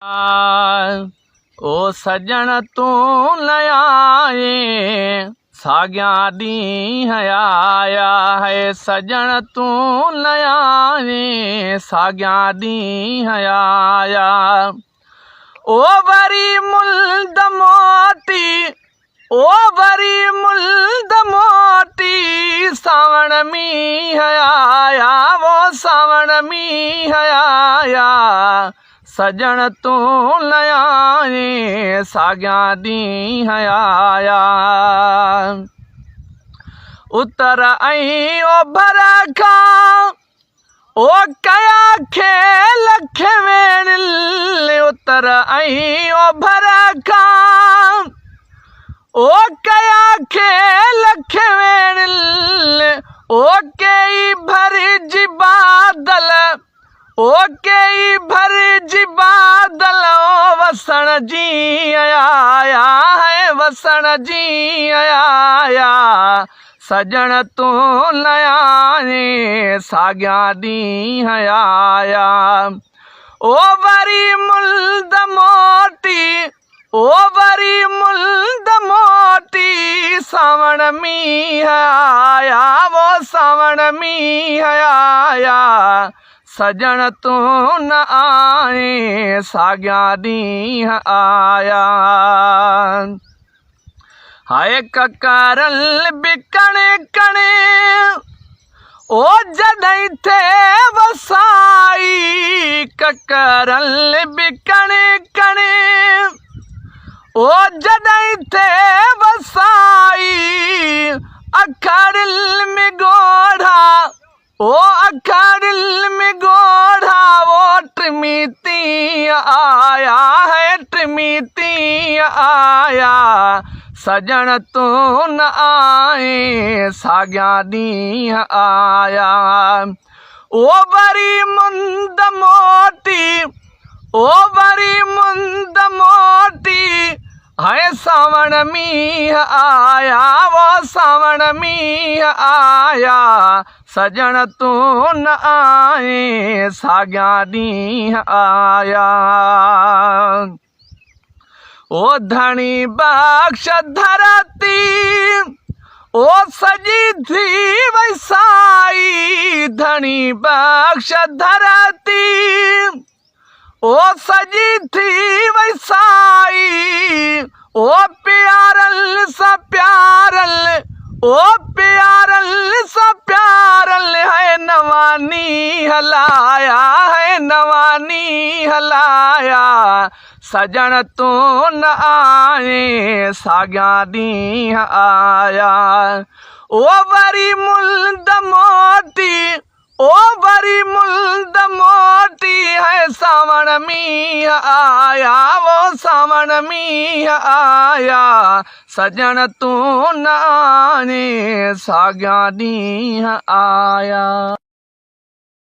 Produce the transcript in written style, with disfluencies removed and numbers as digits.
ओ सजण तूं लयाए साॻियां ॾींहं आया है। सजण तूं लयाए साॻियां ॾींहं आया। ओ वरी मुल्द मोटी, ओ वरी मुल्द मोटी सावण मींहं आया, वो सावण मींहं आया। सजण तूं लयाए साॻियां ॾींहं आया। उतर ऐं ओभर खां ओ कया खेल खेवेड़। उतर ऐं ओभर खां ओ कया खेल खेवेड़। ओ कई भरिजी बादल, ओ कई भरिजी बादल, ओ वसण जी आया है, वसण जी आया। सजण तूं लयाए साॻियां ॾींहं आया। ओ वरी मुल्द मोटी, ओ वरी मुल्द मोटी सावण मींहं आया, वो सावण मींहं आया। सजण तूं न आए साॻियां ॾींहं आया। हाय ककारल बि कणे कणे ओ जॾहिं थे वसाई। ककारल बि कणे कणे ओ जॾहिं थे वसाई। अखाड़िल में गोढ़ा, ओ अखाड़िल में गोढ़ा, वो ट्रिमीती आया है, ट्रिमीती आया। सजण तूं न आए साॻियां ॾींहं आया। ओ वरी मुंद मोटी, ओ वरी मुंद मोटी है सावण मींहं आया, वो सावण मींहं आया। सजण तूं न आए साॻियां ॾींहं आया। ओ धणी बख़्श धरती ओ सजी थी वई साई। धणी बख़्श धरती ओ सजी थी वई साई। ओ प्यारल सा प्यारल, ओ प्यारल सा प्यारल है नवानी हलाया, है नवानी हलाया। सजण तूं न आए साॻियां ॾींहं आया। ओ वरी मुल्द मोटी, ओ वरी मुल्द मोटी है सावण मींहं आया, वो सावण मींहं आया। सजण तूं न आए साॻियां ॾींहं आया।